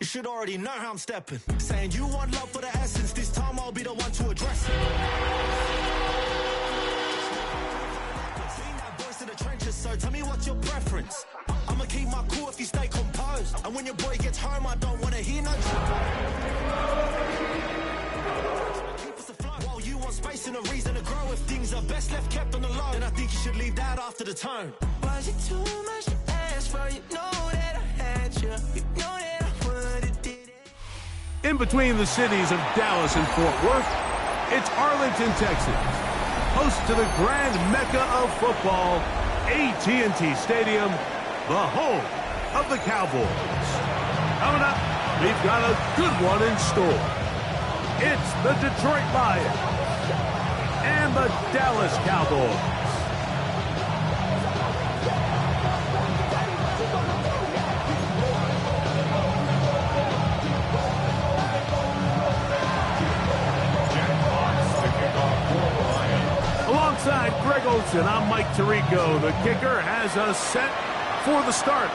should already know how I'm stepping. Saying you want love for the essence, this time I'll be the one to address it. Seen that voice in the trenches, so tell me what's your preference. I'ma keep my cool if you stay composed. And when your boy gets home, I don't wanna hear no keep us afloat. While you want space and a reason to grow, if things are best left kept on the low, then I think you should leave that after the tone. Was it too much to ask for? You know that I had you. You know that I would've did it. In between the cities of Dallas and Fort Worth, it's Arlington, Texas, host to the grand mecca of football, AT&T Stadium, the home of the Cowboys. Coming up, we've got a good one in store. It's the Detroit Lions and the Dallas Cowboys. Alongside Greg Olsen, I'm Mike Tirico. The kicker has us set for the start.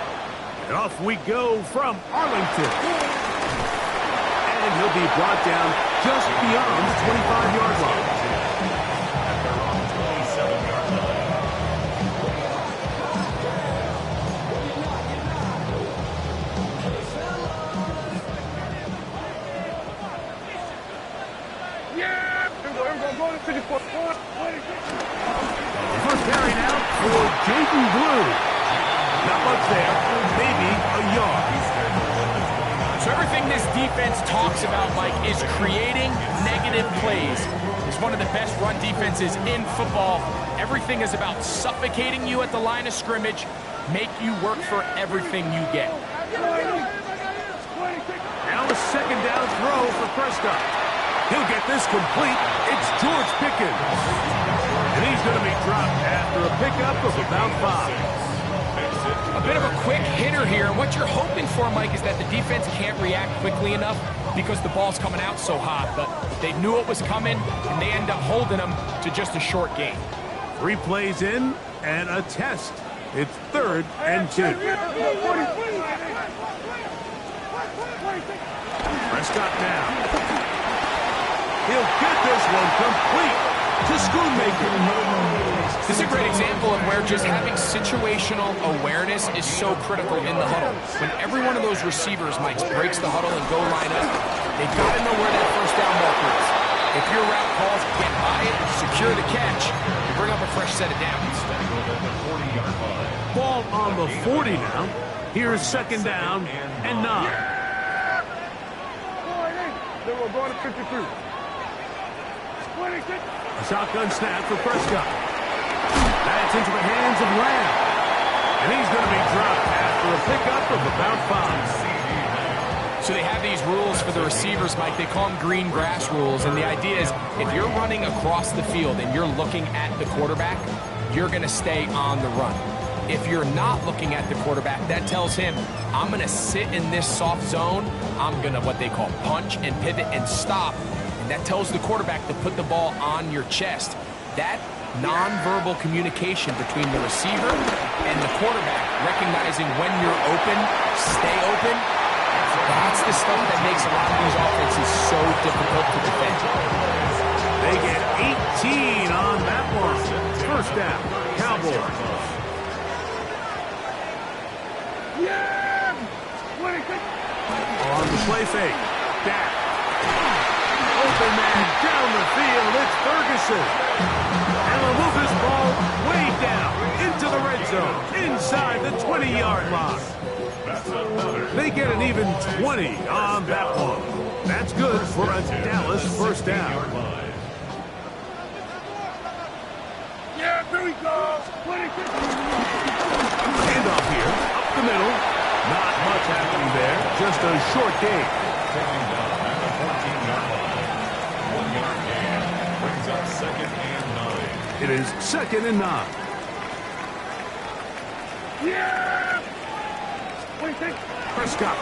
And off we go from Arlington. And he'll be brought down just beyond the 25-yard line. First carry now for Jaden Blue. Not much there, maybe a yard. So everything this defense talks about, Mike, is creating negative plays. It's one of the best run defenses in football. Everything is about suffocating you at the line of scrimmage, make you work for everything you get. Now a second down throw for Prescott. He'll get this complete. It's George Pickens. And he's going to be dropped after a pickup of about 5. A bit of a quick hitter here, and what you're hoping for, Mike, is that the defense can't react quickly enough because the ball's coming out so hot. But they knew it was coming, and they end up holding them to just a short gain. 3 plays in and a test. It's 3rd and 2. Prescott now. He'll get this one complete to Schoonmaker. This is a great example of where just having situational awareness is so critical in the huddle. When every one of those receivers, Mike, breaks the huddle and go line up, they got to know where that first down marker is. If your route calls, get by it, secure the catch, and bring up a fresh set of downs. Ball on the 40 now. Here's second down and 9. Then we'll go to 53. A shotgun snap for Prescott. That's into the hands of Lamb. And he's going to be dropped after a pickup of about 5. So they have these rules for the receivers, Mike. They call them green grass rules. And the idea is if you're running across the field and you're looking at the quarterback, you're going to stay on the run. If you're not looking at the quarterback, that tells him, I'm going to sit in this soft zone. I'm going to what they call punch and pivot and stop. And that tells the quarterback to put the ball on your chest. That nonverbal communication between the receiver and the quarterback, recognizing when you're open, stay open, that's the stuff that makes a lot of these offenses so difficult to defend. They get 18 on that one. First down, Cowboys. On the play fake, Dak. Open man down the field, it's Ferguson. And they'll move this ball way down into the red zone, inside the 20-yard line. They get an even 20 on that one. That's good for a Dallas first down. Yeah, here we go. Handoff here, up the middle. Not much happening there, just a short gain. Taking down at the 14-yard line. 1-yard gain brings up 2nd and 9. It is 2nd and 9. Yeah! What do you think? Prescott.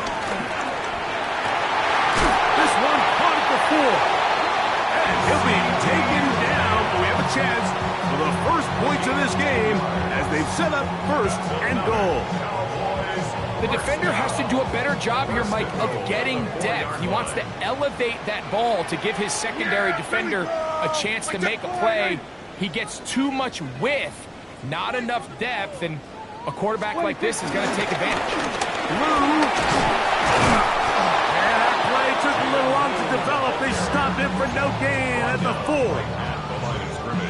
This one caught at the 4. And he'll be taken down. We have a chance for the first points of this game as they've set up 1st and goal. Cowboys The defender has to do a better job here, Mike, of getting depth. He wants to elevate that ball to give his secondary defender a chance to make a play. He gets too much width, not enough depth, and a quarterback like this is going to take advantage. And that play took a little long to develop. They stopped it for no gain at the 4.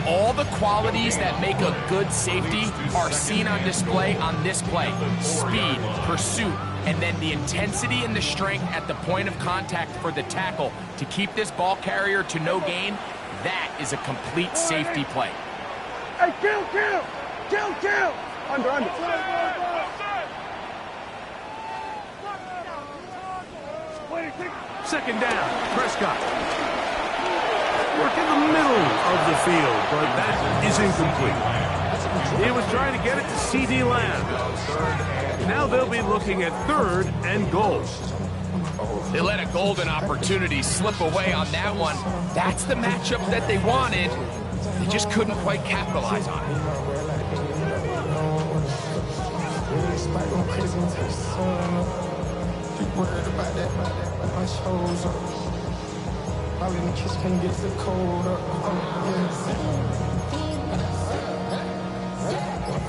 All the qualities that make a good safety are seen on display on this play. Speed, pursuit, and then the intensity and the strength at the point of contact for the tackle to keep this ball carrier to no gain. That is a complete safety play. Hey, kill! Under. Second down, Prescott. Work in the middle of the field, but that is incomplete. He was trying to get it to C.D. Lamb. Now they'll be looking at 3rd and goal. They let a golden opportunity slip away on that one. That's the matchup that they wanted. They just couldn't quite capitalize on it.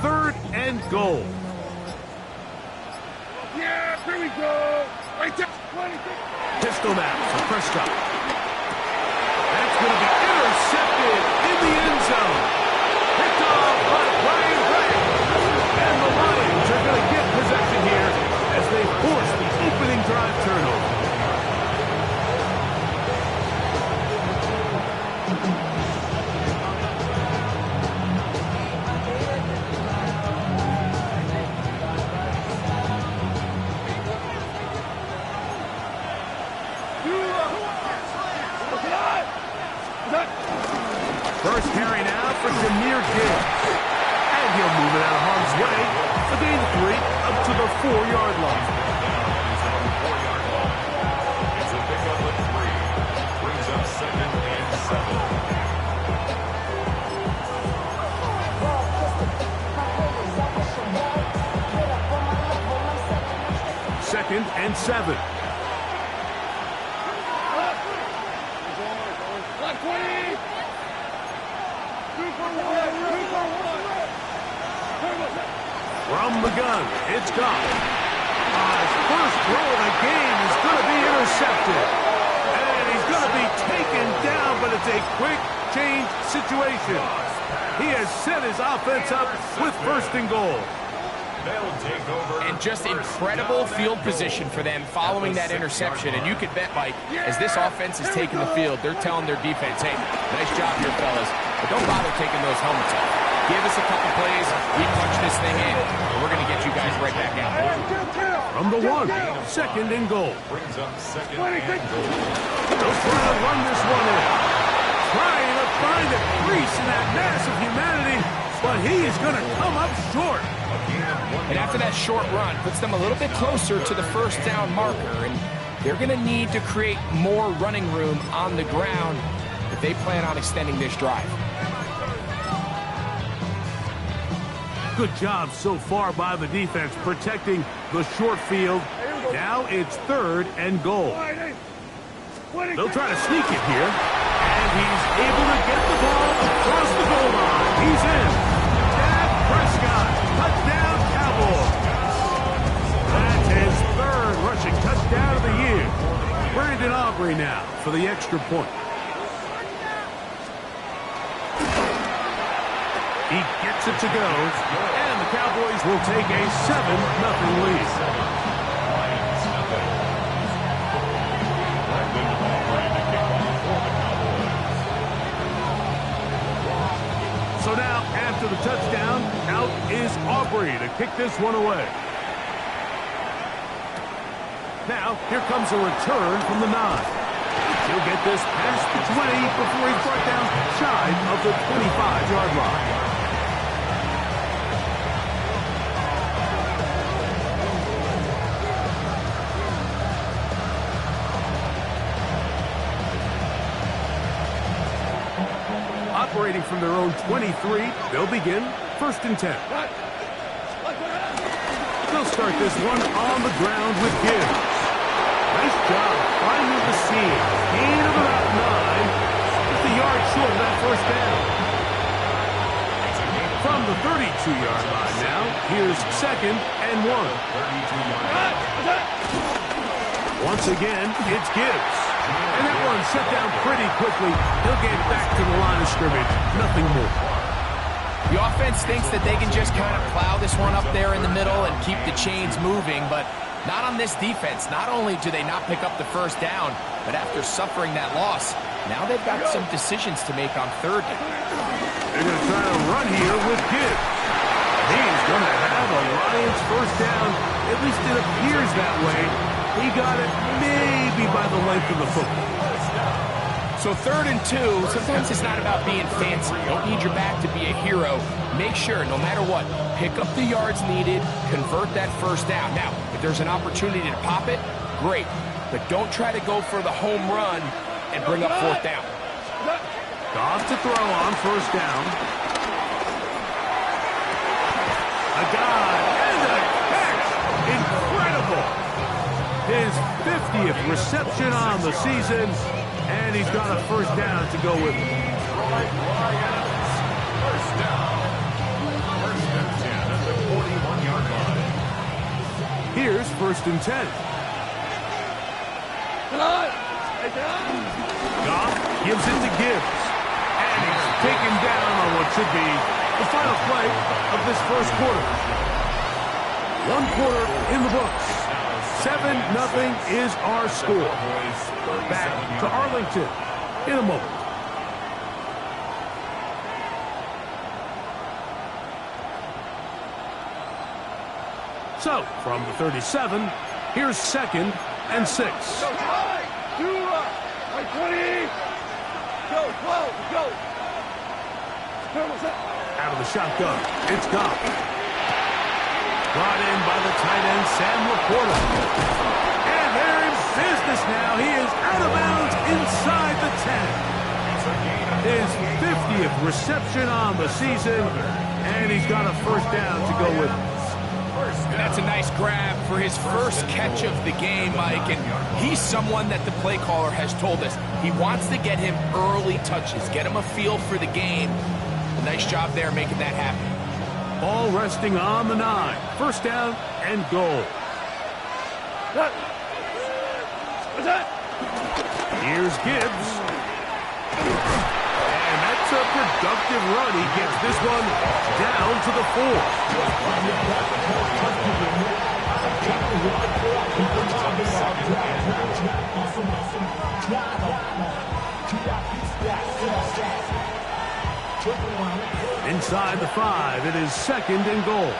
Third and goal. Yeah, here we go. Right there. Pistol now for Prescott. That's going to be intercepted in the end zone. Picked off by Brian Gray. And the Lions are going to get possession here as they force the opening drive turnover. First carry now for Jameer Gibbs. And he'll move it out of harm's way. A gain of 3 up to the 4-yard line. It's a pickup of 3. Brings up 2nd and 7. 2nd and 7. From the gun, it's gone. His first throw of the game is going to be intercepted. And he's going to be taken down, but it's a quick change situation. He has set his offense up with 1st and goal. They'll take over. And just incredible field position for them following that interception. And you could bet, Mike, as this offense is taking the field, they're telling their defense, hey, nice job here, fellas, but don't bother taking those helmets off. Give us a couple plays, we punch this thing in, and we're going to get you guys right back out. From the 1, 2nd and goal. Brings up 2nd and goal. They'll try to run this one in. Trying to find a crease in that mass of humanity, but he is going to come up short. And after that short run, puts them a little bit closer to the 1st down marker, and they're going to need to create more running room on the ground if they plan on extending this drive. Good job so far by the defense protecting the short field. Now it's 3rd and goal. They'll try to sneak it here. And he's able to get the ball across the goal line. He's in. Dak Prescott, touchdown Cowboys. That's his 3rd rushing touchdown of the year. Brandon Aubrey now for the extra point. He gets it to go, and the Cowboys will take a 7-0 lead. So now, after the touchdown, out is Aubrey to kick this one away. Now, here comes a return from the 9. He'll get this past the 20 before he's brought down shy of the 25-yard line. Operating from their own 23, they'll begin 1st and 10. They'll start this one on the ground with Gibbs. Nice job finding the seam. Gain of about 9. Just a yard short of that first down. From the 32-yard line now, here's 2nd and 1. Once again, it's Gibbs. And that one set down pretty quickly. He'll get back to the line of scrimmage. Nothing more. The offense thinks that they can just kind of plow this one up there in the middle and keep the chains moving, but not on this defense. Not only do they not pick up the first down, but after suffering that loss, now they've got some decisions to make on 3rd down. They're going to try to run here with Gibbs. He's going to have a Lions first down. At least it appears that way. He got it maybe by the length of the football. So 3rd and 2, sometimes it's not about being fancy. You don't need your back to be a hero. Make sure, no matter what, pick up the yards needed, convert that first down. Now, if there's an opportunity to pop it, great. But don't try to go for the home run and bring up 4th down. Goff to throw on first down. A guy and a catch. Incredible. His 50th reception on the season, and he's got a first down to go with him. First down. 1st and 10 at the 41-yard line. Here's 1st and 10. Goff gives it to Gibbs. And he's taken down on what should be the final play of this first quarter. 1 quarter in the books. 7-0 is our score. Back to Arlington in a moment. So, from the 37, here's 2nd and 6. Out of the shotgun, it's Goff. Brought in by the tight end, Sam Laporta. And they're in business now. He is out of bounds inside the 10. His 50th reception on the season, and he's got a first down to go with him. That's a nice grab for his first catch of the game, Mike, and he's someone that the play caller has told us he wants to get him early touches, get him a feel for the game. A nice job there making that happen. Ball resting on the 9. First down and goal. Here's Gibbs. And that's a productive run. He gets this one down to the 4. Inside the 5, it is 2nd and goal.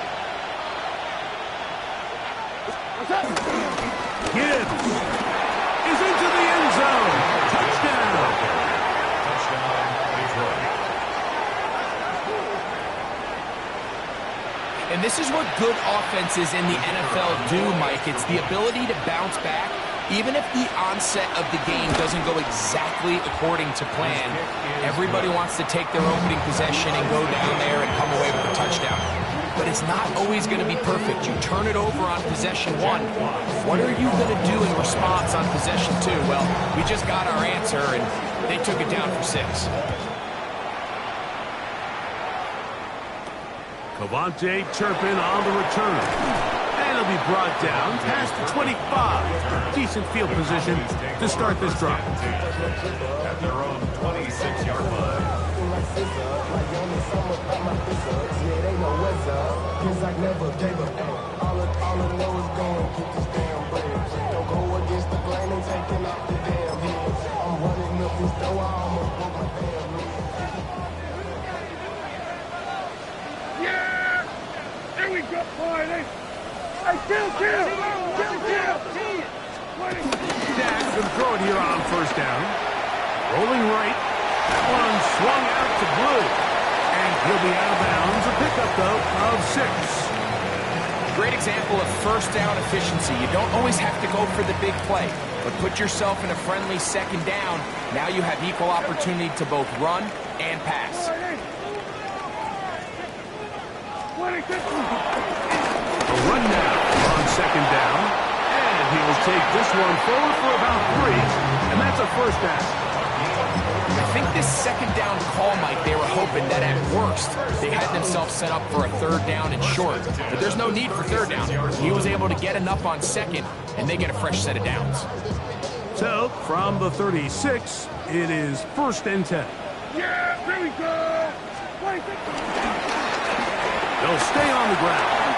Gibbs is into the end zone. Touchdown. And this is what good offenses in the NFL do, Mike. It's the ability to bounce back, even if the onset of the game doesn't go exactly according to plan. Everybody wants to take their opening possession and go down there and come away with a touchdown. But it's not always going to be perfect. You turn it over on possession 1. What are you going to do in response on possession 2? Well, we just got our answer, and they took it down for 6. Cavante Turpin on the return. And it'll be brought down past the 25. Decent field position to start this drive. At their own 26-yard line. Yeah! There we go, boy! Hey, kill! Dak can throw it here on first down. Rolling right. That one swung out to Blue. And he'll be out of bounds. A pickup, though, of 6. Great example of first down efficiency. You don't always have to go for the big play, but put yourself in a friendly 2nd down. Now you have equal opportunity to both run and pass. A run now. second down. And he will take this one forward for about 3. And that's a first down. I think this second down call, Mike, they were hoping that at worst they had themselves set up for a third down and short. But there's no need for third down. He was able to get enough on second, and they get a fresh set of downs. So, from the 36, it is 1st and 10. Yeah, there we go. They'll stay on the ground.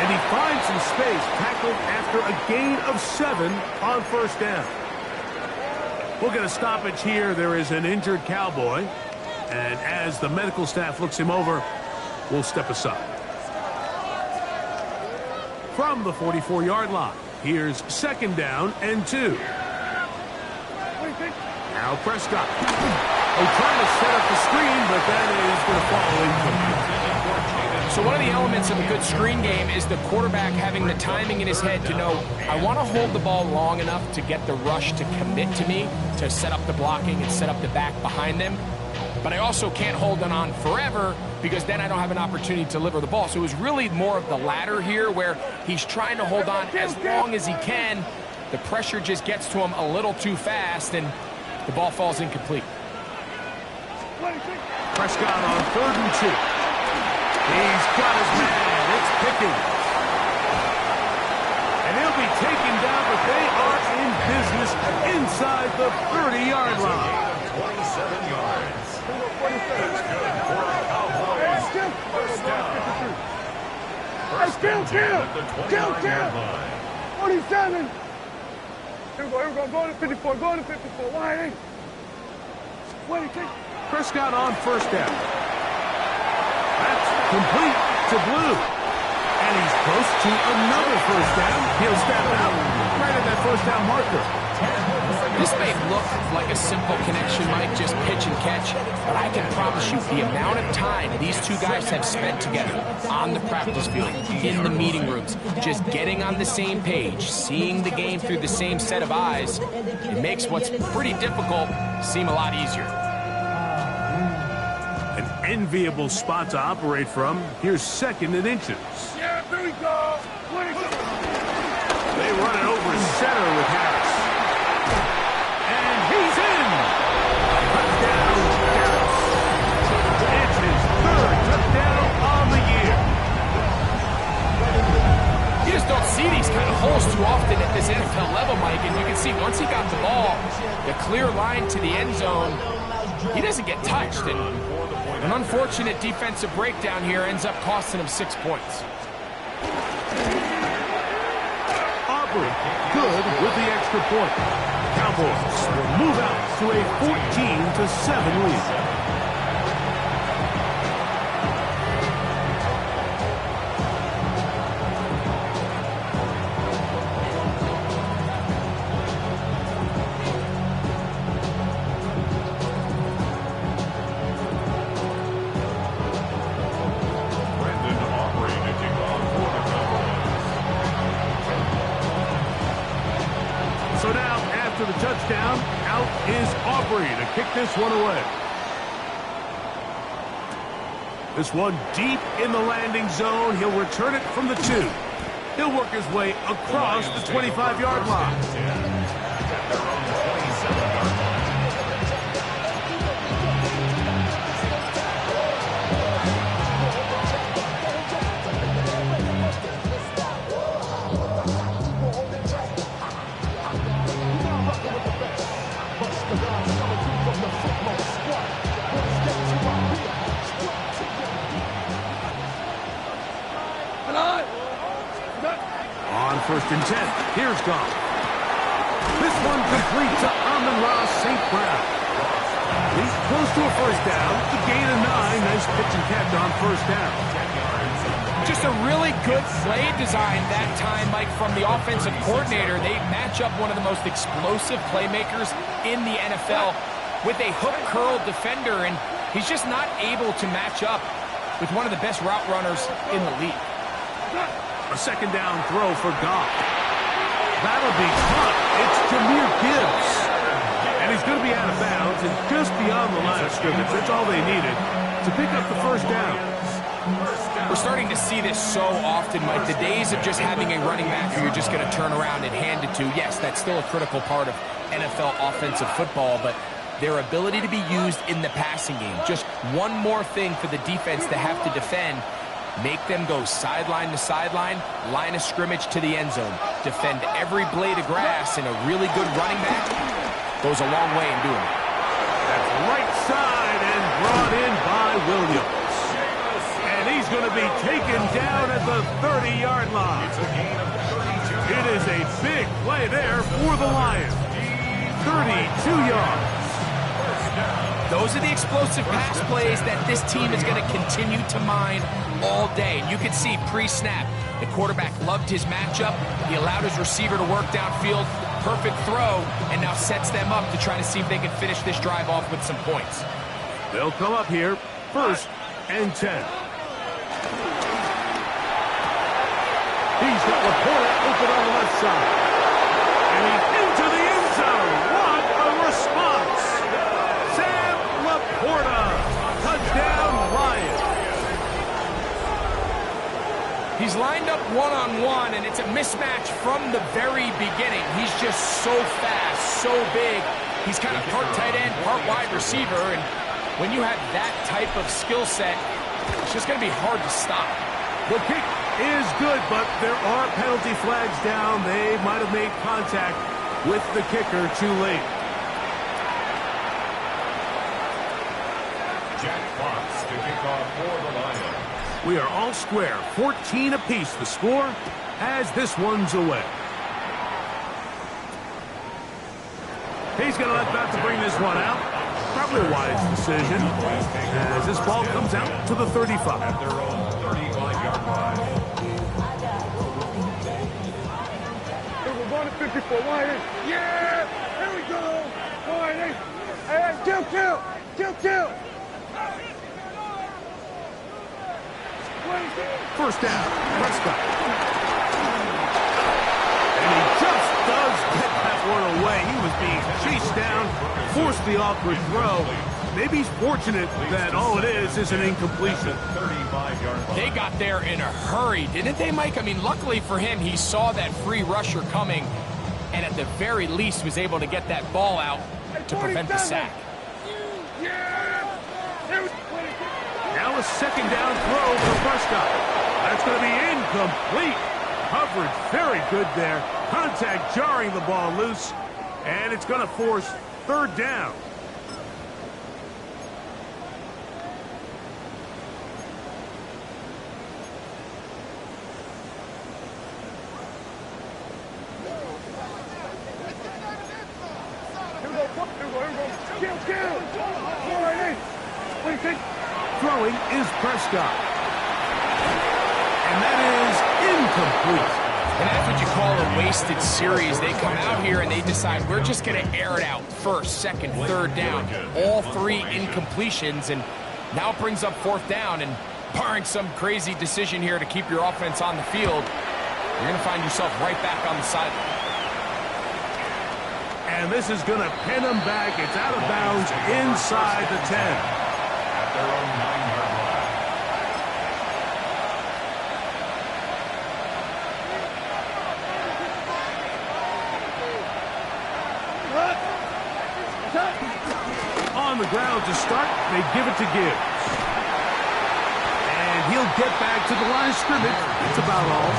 And he finds some space, tackled after a gain of 7 on 1st down. We'll get a stoppage here. There is an injured Cowboy. And as the medical staff looks him over, we'll step aside. From the 44-yard line, here's 2nd down and 2. Now Prescott. They're trying to set up the screen, but that is going to fall incomplete. So one of the elements of a good screen game is the quarterback having the timing in his head to know, I want to hold the ball long enough to get the rush to commit to me, to set up the blocking and set up the back behind them. But I also can't hold it on forever because then I don't have an opportunity to deliver the ball. So it was really more of the latter here where he's trying to hold on as long as he can. The pressure just gets to him a little too fast and the ball falls incomplete. Prescott on 3rd and 2. He's got his man. It's Pickens. And he'll be taken down, but they are in business inside the 30-yard line. 27 yards. That's good for the Cowboys. First down. First and 10 at the 29-yard line. 47. Here we go. Go to 54. Go to 54. Wide. Prescott on 1st down. That's complete to Blue. And he's close to another 1st down. He'll step out right at that 1st down marker. This may look like a simple connection, Mike, just pitch and catch, but I can promise you the amount of time these two guys have spent together on the practice field, in the meeting rooms, just getting on the same page, seeing the game through the same set of eyes, it makes what's pretty difficult seem a lot easier. An enviable spot to operate from. Here's 2nd and inches. Yeah, there we go. They run it over center with Harris. And he's in. Touchdown, Harris. It's his 3rd touchdown on the year. You just don't see these kind of holes too often at this NFL level, Mike, and you can see once he got the ball, the clear line to the end zone, he doesn't get touched, and an unfortunate defensive breakdown here ends up costing him 6 points. Aubrey, good with the extra point. Cowboys will move out to a 14-7 lead. The touchdown, out is Aubrey to kick this one away. This one deep in the landing zone. He'll return it from the 2. He'll work his way across the 25-yard line. On 1st and 10, here's Goff. This one complete to Amon-Ra St. Brown. He's close to a 1st down. The gain of 9. Nice pitch and catch on 1st down. Just a really good play design that time, Mike, from the offensive coordinator. They match up one of the most explosive playmakers in the NFL with a hook curl defender, and he's just not able to match up with one of the best route runners in the league. A 2nd down throw for Goff. That'll be caught. It's Jahmyr Gibbs. And he's going to be out of bounds and just beyond the line of scrimmage. That's all they needed to pick up the 1st down. We're starting to see this so often, Mike. The days of just having a running back who you're just going to turn around and hand it to, yes, that's still a critical part of NFL offensive football, but their ability to be used in the passing game, just one more thing for the defense to have to defend, make them go sideline to sideline, line of scrimmage to the end zone, defend every blade of grass, and a really good running back goes a long way in doing it. That's right side and brought in by Williams. And he's going to be taken down at the 30-yard line. It is a big play there for the Lions. 32 yards. Those are the explosive pass plays that this team is going to continue to mine all day. And you can see pre-snap, the quarterback loved his matchup. He allowed his receiver to work downfield. Perfect throw, and now sets them up to try to see if they can finish this drive off with some points. They'll come up here, 1st and 10. He's got Laporta open on the left side. And he's into the end zone. What a response. Sam Laporta. Touchdown, Lions. He's lined up one-on-one, and it's a mismatch from the very beginning. He's just so fast, so big. He's kind of part tight end, part wide receiver, and when you have that type of skill set, it's just going to be hard to stop. The kick is good, but there are penalty flags down. They might have made contact with the kicker too late. Jack Fox to kick off for the Lions. We are all square, 14 apiece. The score as this one's away. He's going to let that to bring this one out. Probably a wise decision as this ball comes out to the 35. At their own 35-yard line. We're going to 54. Lions. Yeah! Here we go! Lions. Hey, kill! First down, Prescott. And he just does get that one away. He was being chased down, forced the awkward throw. Maybe he's fortunate that all it is an incompletion. 35-yard line. They got there in a hurry, didn't they, Mike? I mean, luckily for him, he saw that free rusher coming, and at the very least was able to get that ball out to prevent the sack. Now a second down throw for Prescott. That's going to be incomplete. Coverage very good there. Contact jarring the ball loose. And it's going to force 3rd down. Throwing is Prescott. And that is incomplete. And that's what you call a wasted series. They come out here and they decide we're just going to air it out. 1st, 2nd, 3rd down. All 3 incompletions, and now it brings up 4th down. And barring some crazy decision here to keep your offense on the field, you're going to find yourself right back on the sideline. And this is going to pin him back. It's out of bounds inside the 10. At their own 9-yard line. On the ground to start, they give it to Gibbs. And he'll get back to the line of scrimmage. That's about all.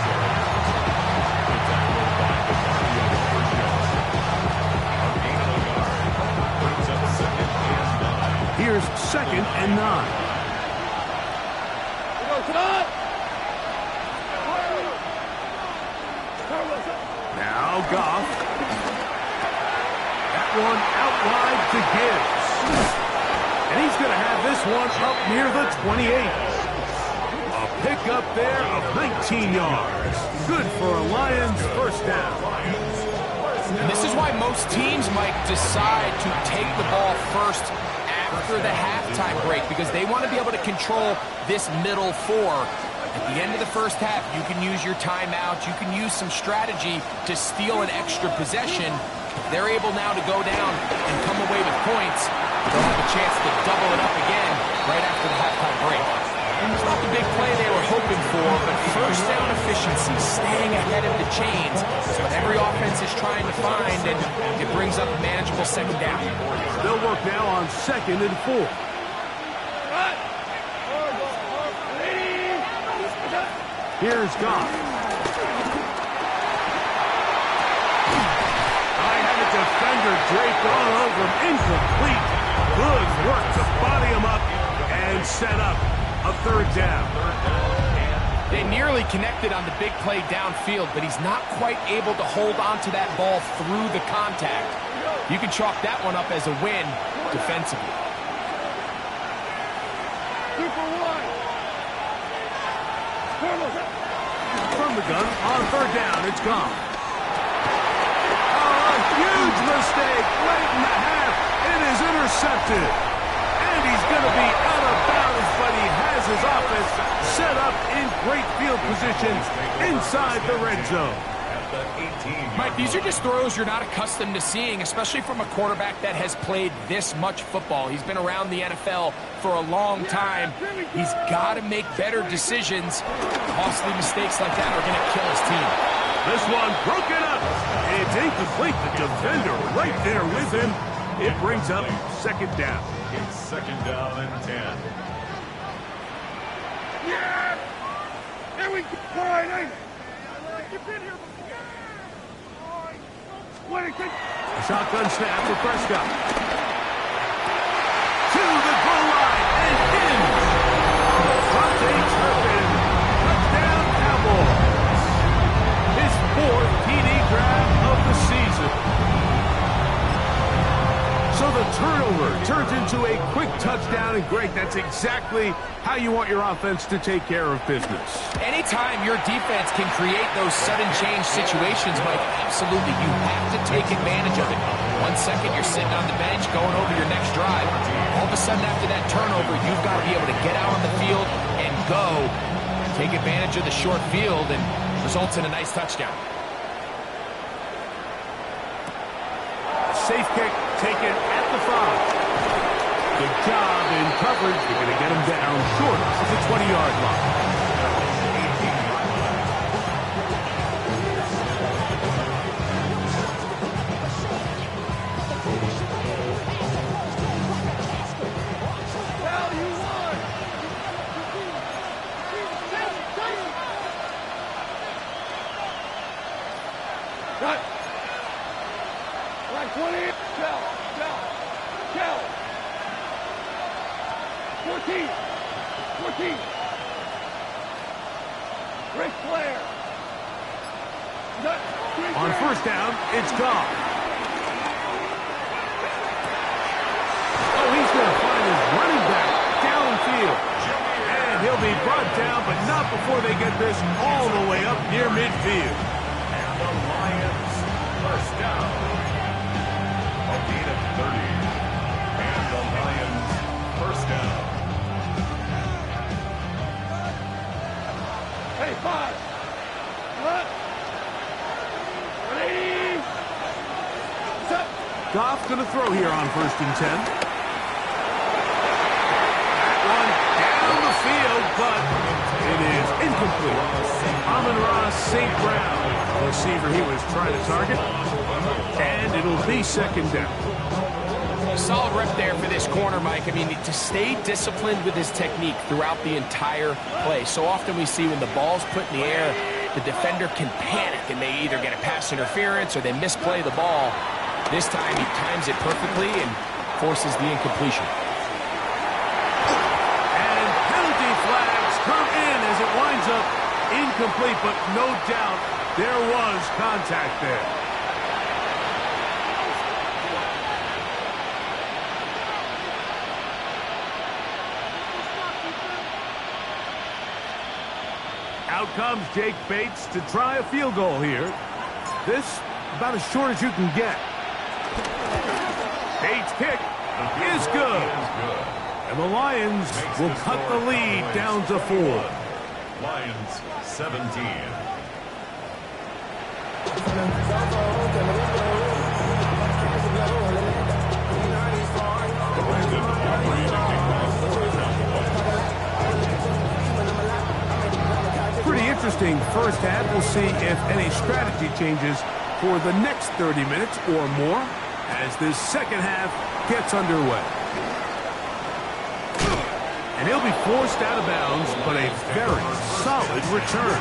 Here's 2nd and 9. Now Goff. That one out wide to Gibbs. And he's going to have this one up near the 28. A pickup there of 19 yards. Good for a Lions 1st down. And this is why most teams, Mike, decide to take the ball first after the halftime break, because they want to be able to control this middle 4. At the end of the first half, you can use your timeout, you can use some strategy to steal an extra possession. If they're able now to go down and come away with points, they'll have a chance to double it up again right after the halftime break. It's not the big play they were hoping for, but first down efficiency, staying ahead of the chains is what every offense is trying to find, and it brings up a manageable second down. They'll work now on 2nd and 4. Here's Goff. I had a defender draped all over him. Incomplete. Good work to body him up and set up a 3rd down. They nearly connected on the big play downfield, but he's not quite able to hold on to that ball through the contact. You can chalk that one up as a win defensively. 2 for 1. From the gun on 3rd down, it's gone. Oh, a huge mistake late in the half. It is intercepted. And he's going to be out of bounds, but he has his offense set up in great field position inside the red zone. Mike, these are just throws you're not accustomed to seeing, especially from a quarterback that has played this much football. He's been around the NFL for a long time. He's got to make better decisions. Costly mistakes like that are going to kill his team. This one broken up. It's incomplete. The defender right there with him. It brings up 2nd down. It's 2nd down and 10. Yeah! There we go. All right, hey. You've been here before. A shotgun snap for Prescott. To the goal line and in. Vontae Turpin. Touchdown Cowboys. His 4th TD grab of the season. So the turnover turns into a quick touchdown, and Greg, that's exactly how you want your offense to take care of business. Anytime your defense can create those sudden change situations, Mike, absolutely, you have to take advantage of it. 1 second, you're sitting on the bench, going over your next drive. All of a sudden, after that turnover, you've got to be able to get out on the field and go. Take advantage of the short field, and results in a nice touchdown. Safe kick taken at the 5. Good job in coverage. They're going to get him down short of the 20-yard line. Right. Right, 20. Cal. 14. Ric Flair. On 1st down, it's Goff. Oh, he's going to find his running back downfield. And he'll be brought down, but not before they get this all the way up near midfield. And the Lions 1st down. A gain of 30. And the Lions 1st down. Hey, 5. What? 180. Set. Goff's going to throw here on 1st and 10. That one down the field, but it is incomplete. Amon-Ra St. Brown, the receiver he was trying to target. And it'll be 2nd down. Solid rep there for this corner, Mike. I mean, to stay disciplined with his technique throughout the entire play. So often we see when the ball's put in the air, the defender can panic and they either get a pass interference or they misplay the ball. This time he times it perfectly and forces the incompletion. And penalty flags come in as it winds up incomplete, but no doubt there was contact there. Out comes Jake Bates to try a field goal here. This about as short as you can get. Bates' kick is good. And the Lions will cut the lead down to 4. Lions 17. interesting first half. We'll see if any strategy changes for the next 30 minutes or more as this second half gets underway. And he'll be forced out of bounds, but a very solid return.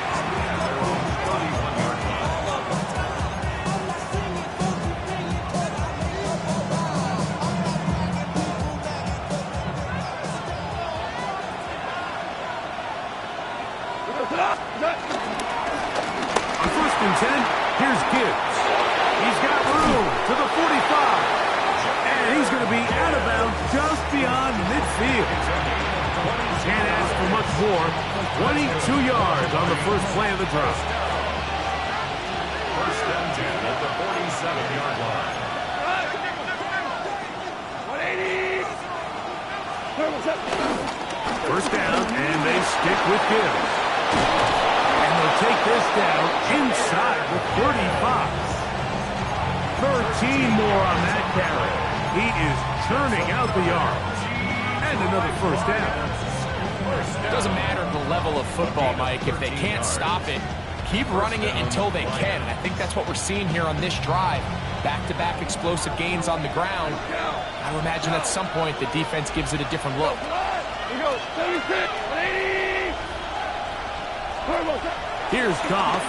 On 1st and 10, here's Gibbs. He's got room to the 45. And he's going to be out of bounds just beyond midfield. Can't ask for much more. 22 yards on the first play of the drive. 1st and 10 at the 47-yard line. 1st down, and they stick with Gibbs. And they'll take this down inside the 35. 13 more on that carry. He is churning out the yards. And another 1st down. It doesn't matter the level of football, Mike. If they can't stop it, keep running it until they can. And I think that's what we're seeing here on this drive. Back-to-back explosive gains on the ground. I would imagine at some point the defense gives it a different look. Here's Goff.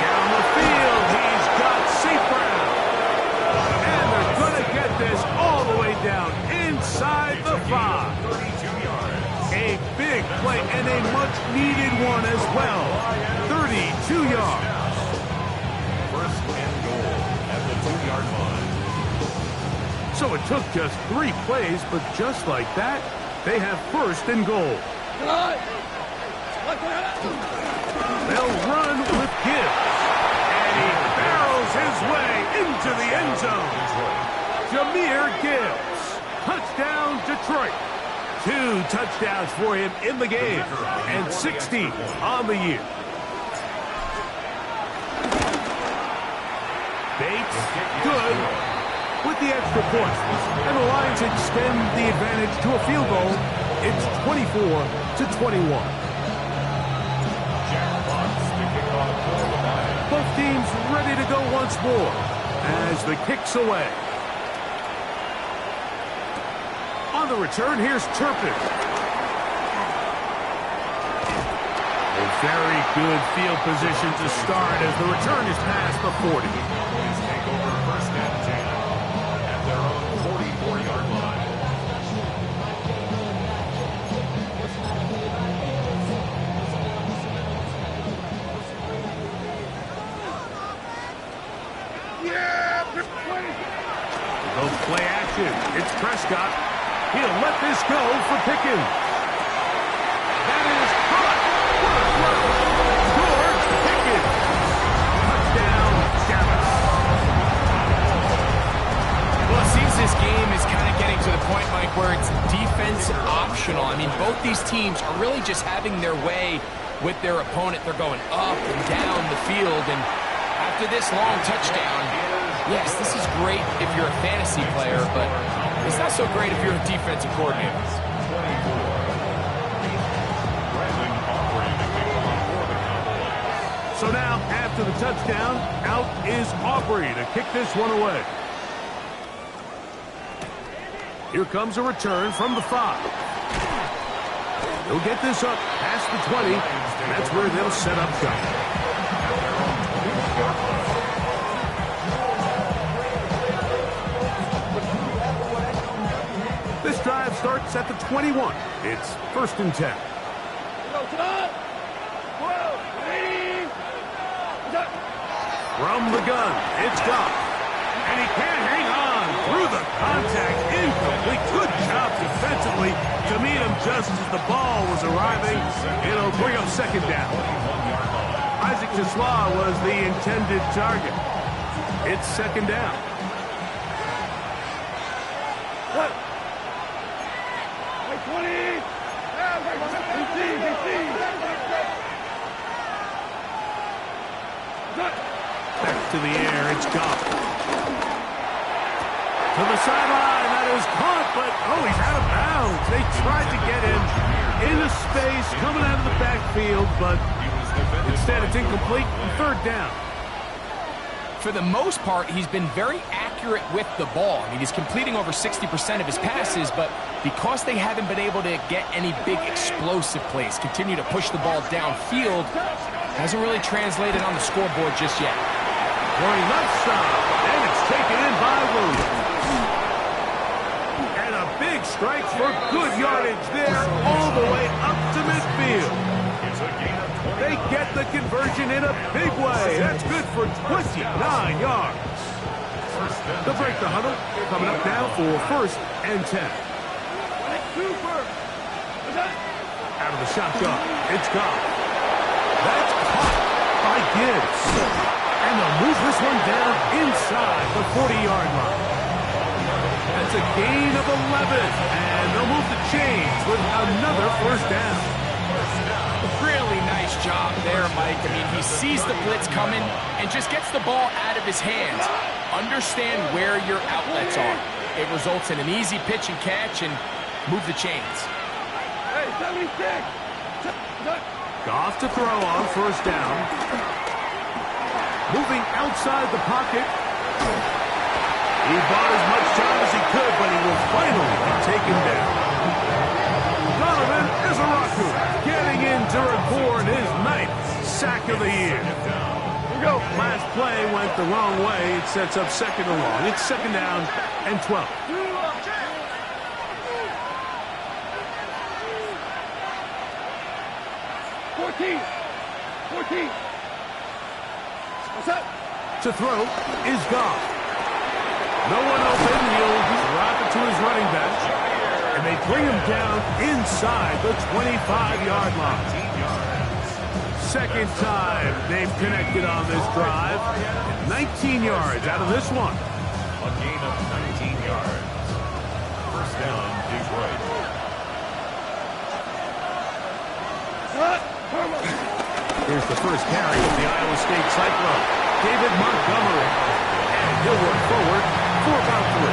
Down the field, he's got St. Brown. And they're going to get this all the way down inside the 5. 32 yards. A big play and a much-needed one as well. 32 yards. 1st and goal at the 2-yard line. So it took just 3 plays, but just like that, they have 1st and goal. They'll run with Gibbs. And he barrels his way into the end zone. Jahmyr Gibbs. Touchdown, Detroit. 2 touchdowns for him in the game. And 60 on the year. Bates, good. With the extra point. And the Lions extend the advantage to a field goal. It's 24-21. Both teams ready to go once more as the kick's away. On the return, here's Turpin. A very good field position to start as the return is past the 40. Please take over 1st and 10 at their own 44-yard line. They'll play action. It's Prescott. He'll let this go for Pickens. That is caught. What a throw. George Pickens. Touchdown, Dallas. Well, it seems this game is kind of getting to the point, Mike, where it's defense optional. I mean, both these teams are really just having their way with their opponent. They're going up and down the field, and after this long touchdown, yes, this is great if you're a fantasy player, but it's not so great if you're a defensive coordinator. So now, after the touchdown, out is Aubrey to kick this one away. Here comes a return from the 5. He'll get this up past the 20, and that's where they'll set up shop. This drive starts at the 21. It's 1st and 10. From the gun, it's Goff. And he can't hang on through the contact. Incomplete. Good job defensively to meet him just as the ball was arriving. It'll bring up 2nd down. Isaac Tesla was the intended target. It's 2nd down. What? 20. Back to the air, it's Goff. To the sideline, that is caught, but, oh, he's out of bounds. They tried to get him into space, coming out of the backfield, but instead it's incomplete and third down. For the most part, he's been very accurate with the ball. I mean, he's completing over 60% of his passes, but because they haven't been able to get any big explosive plays, continue to push the ball downfield, hasn't really translated on the scoreboard just yet. Going left side, and it's taken in by Williams. And a big strike for good yardage there, all the way up to midfield. They get the conversion in a big way. That's good for 29 yards. They'll break the huddle, coming up now for 1st and 10. Out of the shotgun, it's gone. That's caught by Gibbs. And they'll move this one down inside the 40-yard line. That's a gain of 11. And they'll move the chains with another 1st down. Really nice job there, Mike. I mean, he sees the blitz coming and just gets the ball out of his hands. Understand where your outlets are. It results in an easy pitch and catch and move the chains. Hey, 76! Goff to throw on 1st down. Moving outside the pocket. He bought as much time as he could, but he will finally be taken down. Donovan is a rocker, getting into record his 9th sack of the year. Here we go. Last play went the wrong way. It sets up 2nd and long. It's 2nd down and 12. 14. What's up? To throw is Goff. No one open. He'll drop it to his running back. And they bring him down inside the 25-yard line. 2nd time they've connected on this drive. 19 yards out of this one. A gain of 19 yards. 1st down, Detroit. Here's the first carry of the Iowa State Cyclone, David Montgomery. And he'll work forward for about 3.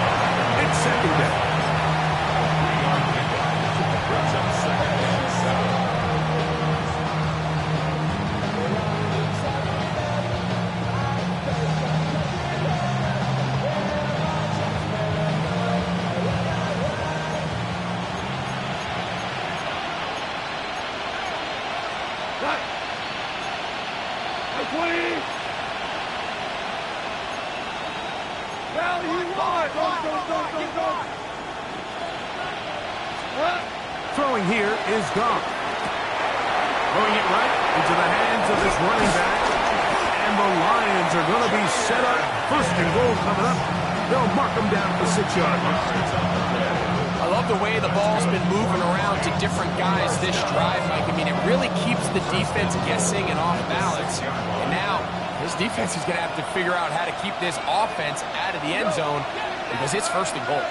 It's 2nd down. Throwing here is Goff. Throwing it right into the hands of this running back. And the Lions are going to be set up. 1st and goal coming up. They'll mark them down at the 6-yard line. I love the way the ball's been moving around to different guys this drive, Mike. I mean, it really keeps the defense guessing and off balance. And now, this defense is going to have to figure out how to keep this offense out of the end zone because it's 1st and goal.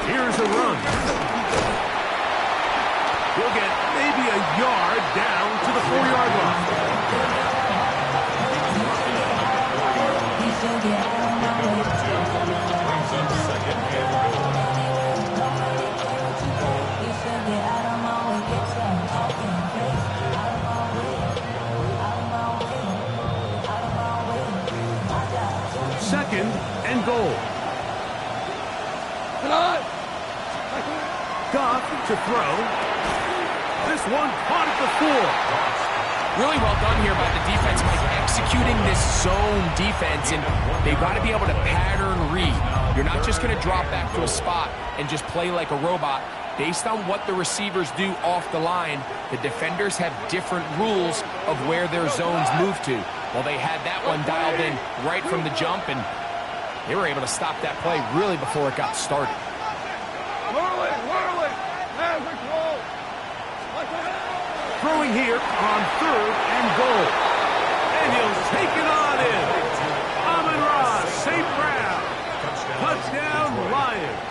Here's a run. He'll get maybe a yard down to the 4-yard line. Second and goal. Goff to throw. This one caught at the 4. Really well done here by the defense, Mike, executing this zone defense, and they've got to be able to pattern read. You're not just going to drop back to a spot and just play like a robot. Based on what the receivers do off the line, the defenders have different rules of where their zones move to. Well, they had that one dialed in right from the jump, and they were able to stop that play really before it got started. Throwing here on 3rd and goal. And he'll take it on in. Amon-Ra, St. Brown. Touchdown, Lions.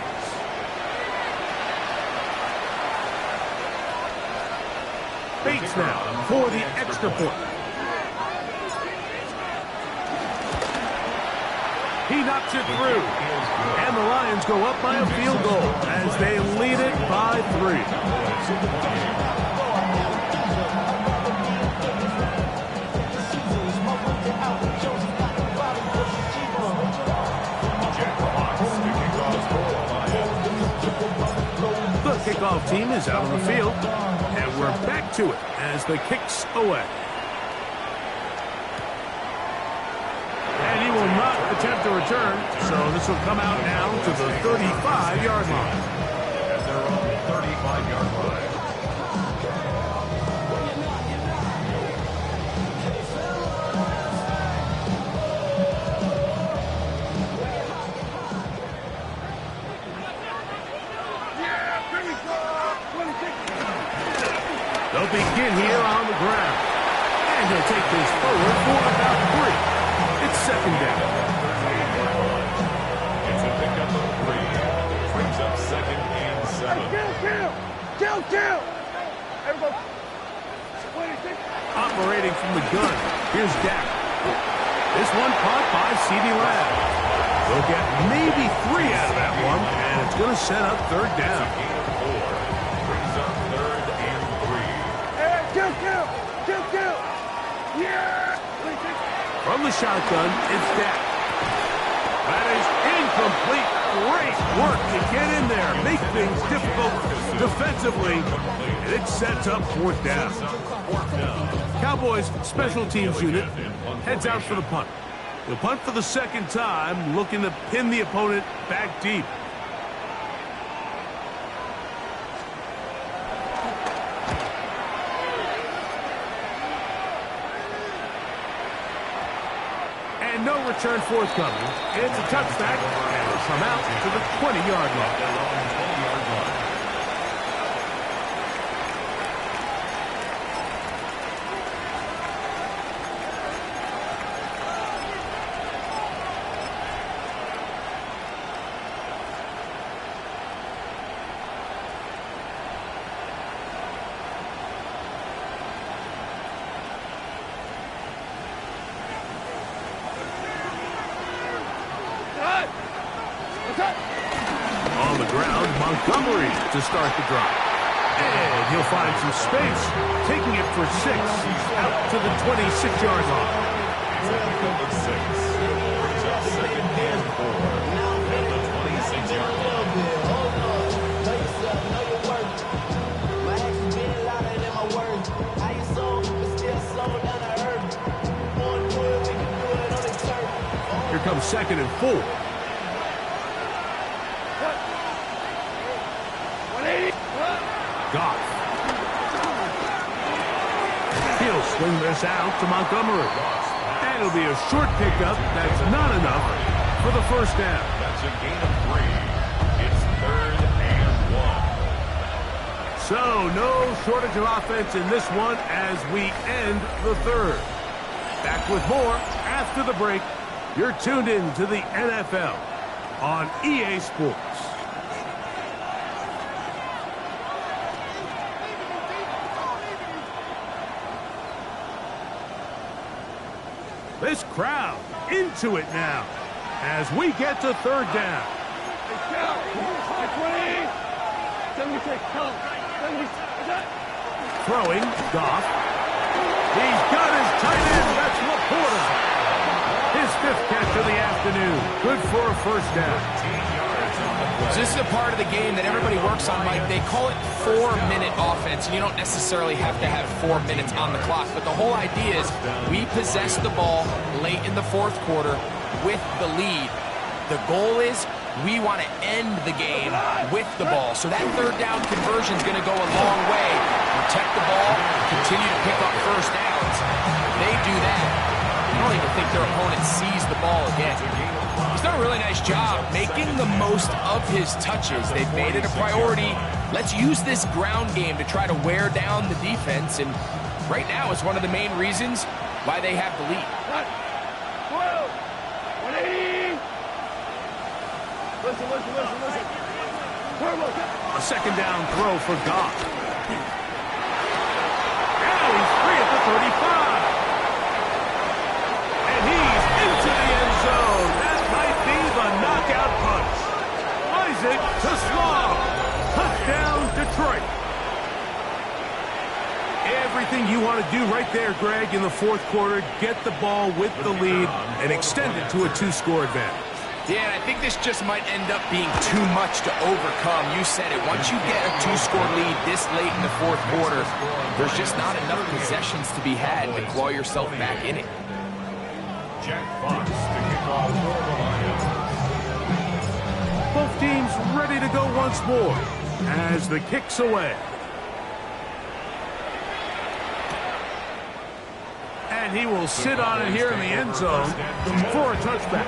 Bates now for the extra point. He knocks it through. And the Lions go up by a field goal as they lead it by 3. The kickoff team is out on the field, and we're back to it as the kick's away. And he will not attempt to return, so this will come out now to the 35-yard line. As they're on the 35-yard line. They'll begin here on the ground. And he'll take this forward for about 3. It's second down. It's a pickup of 3. Brings up 2nd and 7. Kill! Operating from the gun, here's Dak. This one caught by C.D. Lamb. They'll get maybe 3 out of that one, and it's going to set up third down. Brings up 3rd and 3. Kill! Yeah! From the shotgun, it's Dak. That is incomplete. Great work to get in there, make things difficult defensively, and it sets up 4th down. Cowboys special teams unit heads out for the punt. They'll punt for the 2nd time, looking to pin the opponent back deep. And no return forthcoming. It's a touchback, and it'll come out to the 20-yard line. On the ground, Montgomery to start the drive. And he'll find some space, taking it for 6 out to the 26-yard line. It's a pickup of 6. Brings up 2nd and 4 at the 26-yard line. Here comes 2nd and 4. Goff. He'll swing this out to Montgomery. And it'll be a short pickup that's not enough for the 1st down. That's a gain of 3. It's 3rd and 1. So no shortage of offense in this one as we end the 3rd. Back with more after the break. You're tuned in to the NFL on EA Sports. This crowd into it now as we get to 3rd down. 76, Throwing, Goff. He's got his tight end. That's Laporta. His 5th catch of the afternoon. Good for a 1st down. So this is a part of the game that everybody works on, Mike. They call it 4-minute offense, and you don't necessarily have to have 4 minutes on the clock. But the whole idea is we possess the ball late in the 4th quarter with the lead. The goal is we want to end the game with the ball. So that 3rd down conversion is going to go a long way. Protect the ball, continue to pick up 1st downs. If they do that, I don't even think their opponent sees the ball again. He's done a really nice job making the most of his touches. They've made it a priority. Let's use this ground game to try to wear down the defense. And right now it's one of the main reasons why they have the lead. 180. Listen. A 2nd down throw for Goff. Now he's free at the 35. And he's into the end zone. That might be the knockout punch. to Slaw. Touchdown, Detroit. Everything you want to do right there, Greg, in the fourth quarter. Get the ball with the lead and extend it to a 2-score advantage. Yeah, and I think this just might end up being too much to overcome. You said it. Once you get a 2-score lead this late in the fourth quarter, there's just not enough possessions to be had to claw yourself back in it. Jack Fox to kick off for the Lions. Both teams ready to go once more as the kick's away. And he will sit on it here in the end zone for a touchback.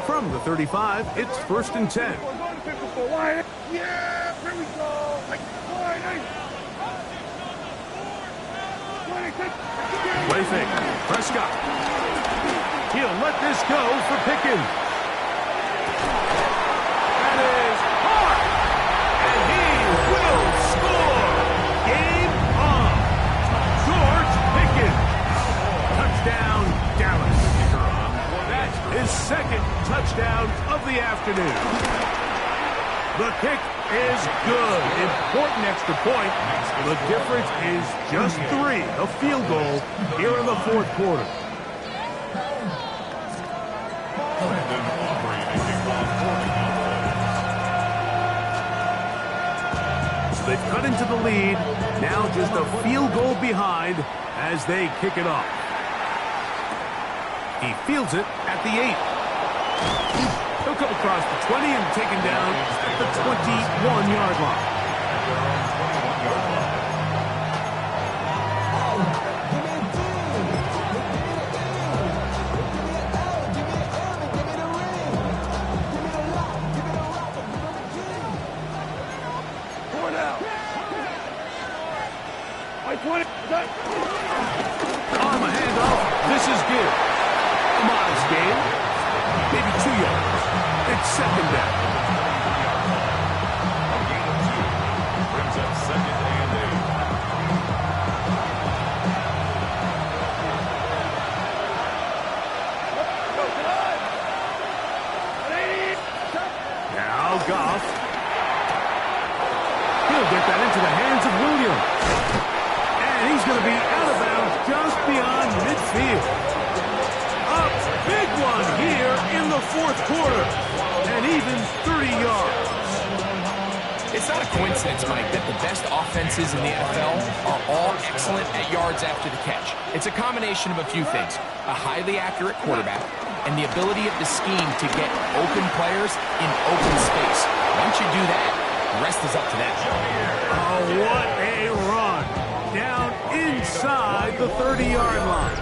From the 35, it's 1st and 10. Yeah, here we go. Play fake. Prescott. He'll let this go for Pickens. That is hard. And he will score. Game on. George Pickens. Touchdown, Dallas. That's his 2nd touchdown of the afternoon. The kick is good. Important extra point. The difference is just 3. A field goal here in the fourth quarter. They've cut into the lead. Now just a field goal behind as they kick it off. He fields it at the 8. He'll come across the 20 and taken down at the 21-yard line. On the handoff, this is good. A modest gain, maybe 2 yards. It's 2nd down. A gain of 2 brings up 2nd and 8. Now Goff. He'll get that into the hands of Williams. And he's going to be out of bounds just beyond midfield. A big one here in the fourth quarter. And even 30 yards. It's not a coincidence, Mike, that the best offenses in the NFL are all excellent at yards after the catch. It's a combination of a few things. A highly accurate quarterback and the ability of the scheme to get open players in open space. Once you do that, the rest is up to them. Oh, what a run. Down inside the 30-yard line.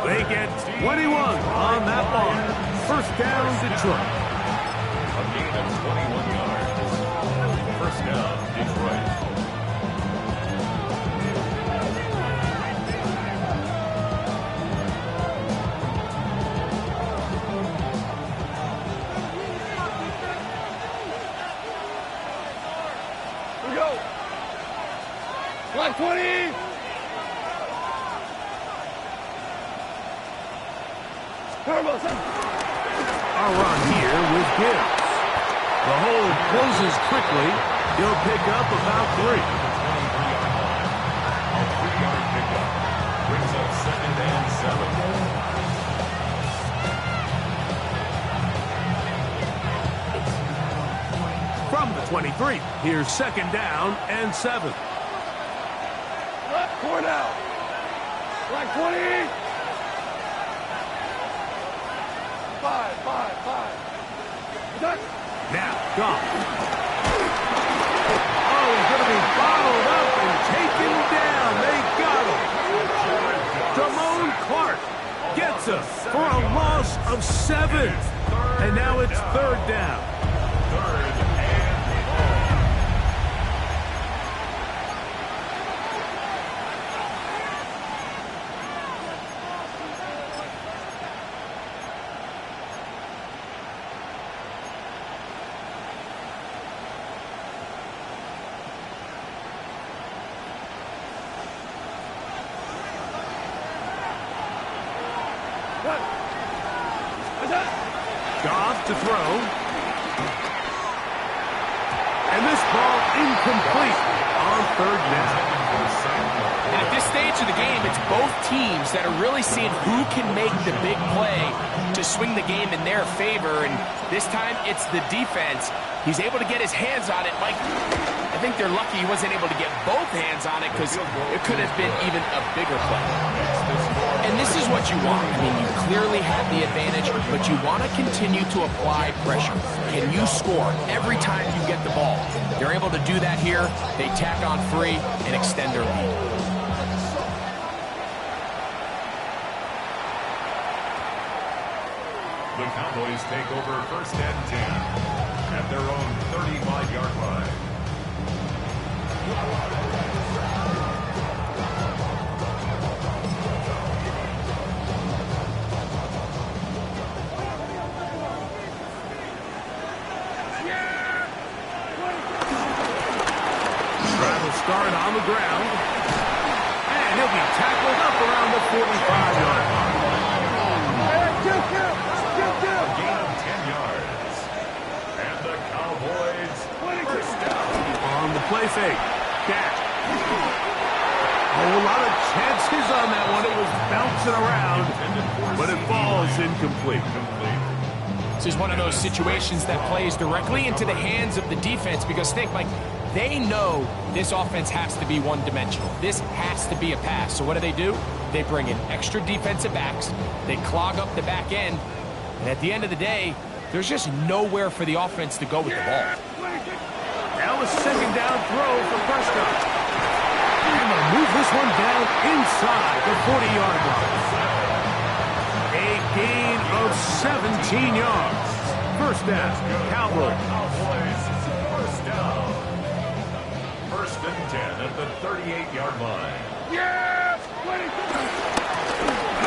They get 21 on that one. 1st down, Detroit. A gain of 21 yards. 1st down, Detroit. Here we go. Line 20. A run here with Gibbs. The hole closes quickly. He'll pick up about 3. A 3-yard pickup brings up 2nd and 7. From the 23, here's 2nd down and 7. Left 4 now. Line 20. 5. Now, Goff. Oh, he's going to be bottled up and taken down. They got him. Damone Clark gets him for a loss of 7. And now it's 3rd down. 3rd and 4. Goff to throw. And this ball incomplete on third down. And at this stage of the game, it's both teams that are really seeing who can make the big play to swing the game in their favor. And this time, it's the defense. He's able to get his hands on it. Mike, I think they're lucky he wasn't able to get both hands on it because it could have been even a bigger play. And this is what you want. I mean, you clearly have the advantage, but you want to continue to apply pressure. Can you score every time you get the ball? They're able to do that here. They tack on 3 and extend their lead. The Cowboys take over 1st and 10 at their own 35-yard line. Start on the ground, and he'll be tackled up around the 45-yard line. A gain of 10 yards. And the Cowboys first down. On the play fake, Dak. A lot of chances on that one. It was bouncing around, but it falls incomplete. This is one of those situations that plays directly into the hands of the defense because think, Mike, they know this offense has to be one-dimensional. This has to be a pass. So what do? They bring in extra defensive backs. They clog up the back end. And at the end of the day, there's just nowhere for the offense to go with the ball. Now a second down throw for Prescott. And they'll move this one down inside the 40-yard line. A gain of 17 yards. First down, Cowboys. First down. 1st and 10 at the 38-yard line.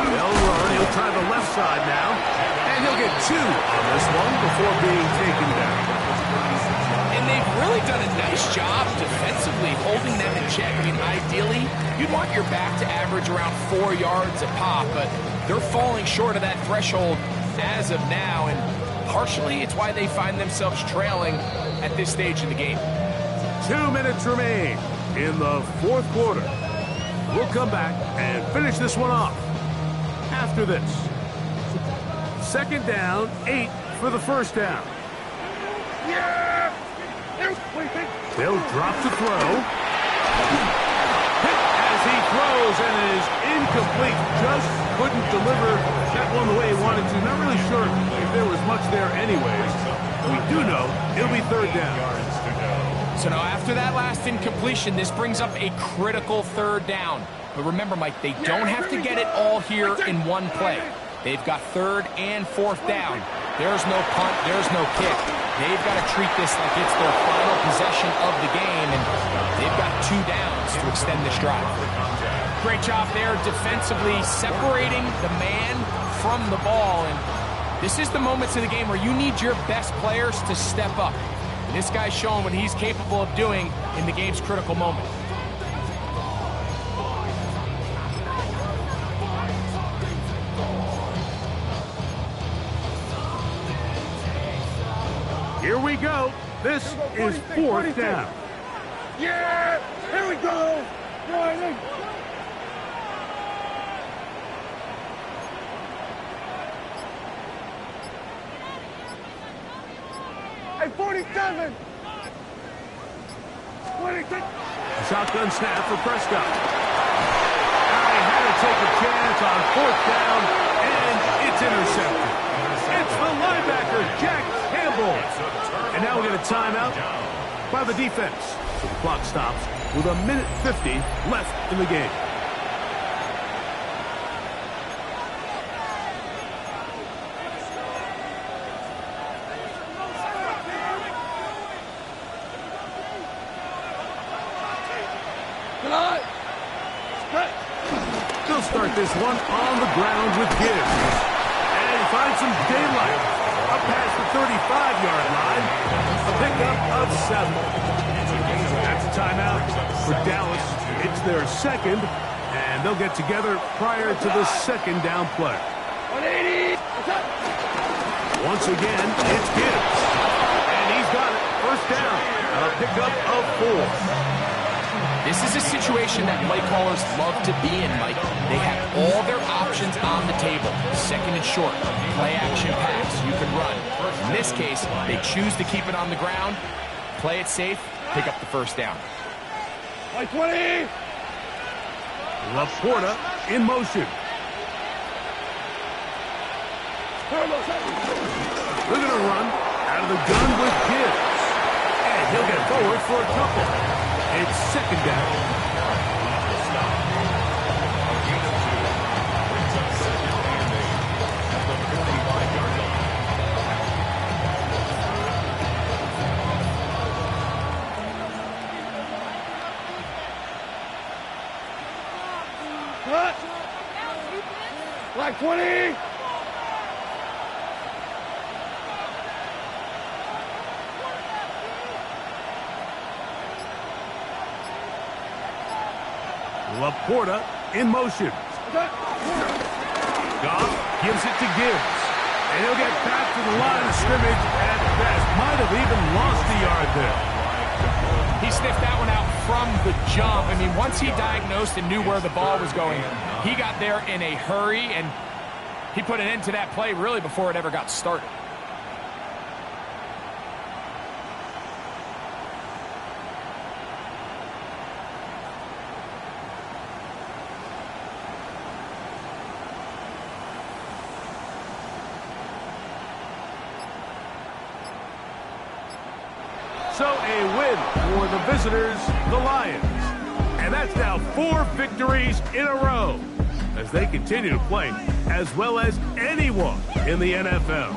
They'll run. He'll try the left side now. And he'll get 2 on this one before being taken down. And they've really done a nice job defensively holding them in check. I mean, ideally, you'd want your back to average around 4 yards a pop, but they're falling short of that threshold as of now, and partially it's why they find themselves trailing at this stage in the game. 2 minutes remain in the 4th quarter. We'll come back and finish this one off after this. Second down, 8 for the first down. They'll drop to throw. Hit as he throws, and it is incomplete. Just couldn't deliver that one the way he wanted to. Not really sure if there was much there anyways. We do know it'll be 3rd down. So now after that last incompletion, this brings up a critical 3rd down. But remember, Mike, they don't have to get it all here in one play. They've got 3rd and 4th down. There's no punt, there's no kick. They've got to treat this like it's their final possession of the game, and they've got 2 downs to extend this drive. Great job there defensively, separating the man from the ball. And this is the moments in the game where you need your best players to step up. And this guy's showing what he's capable of doing in the game's critical moment. Here we go. This is 4th down. Yeah! Here we go! Riley! Hey, 47! 26! Shotgun snap for Prescott. Now he had to take a chance on 4th down, and it's intercepted. It's the linebacker, Jack Campbell. And now we get a timeout by the defense. So the clock stops with 1:50 left in the game. They'll start this one on the ground with Gibbs. And he finds some daylight up past the 35-yard line. A pickup of 7. That's a timeout for Dallas. It's their 2nd, and they'll get together prior to the 2nd down play. Once again, it's Gibbs. And he's got it. First down. A pickup of 4. This is a situation that play callers love to be in, Mike. They have all their options on the table. Second and short, play action pass, you can run. In this case, they choose to keep it on the ground, play it safe, pick up the first down. 20! Laporta in motion. They're going to run out of the gun with Gibbs. And he'll get forward for a couple. It's second down. Like 20! Laporta in motion. Goff gives it to Gibbs. And he'll get back to the line of scrimmage at best. Might have even lost a yard there. He sniffed that one out from the jump. I mean, once he diagnosed and knew where the ball was going, he got there in a hurry, and he put an end to that play really before it ever got started. So a win for the visitors, the Lions. And that's now 4 victories in a row as they continue to play as well as anyone in the NFL.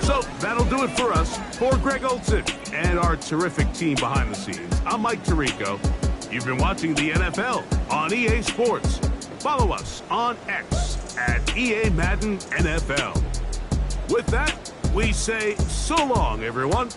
So that'll do it for us. For Greg Olson and our terrific team behind the scenes, I'm Mike Tirico. You've been watching the NFL on EA Sports. Follow us on X at EA Madden NFL. With that, we say so long, everyone.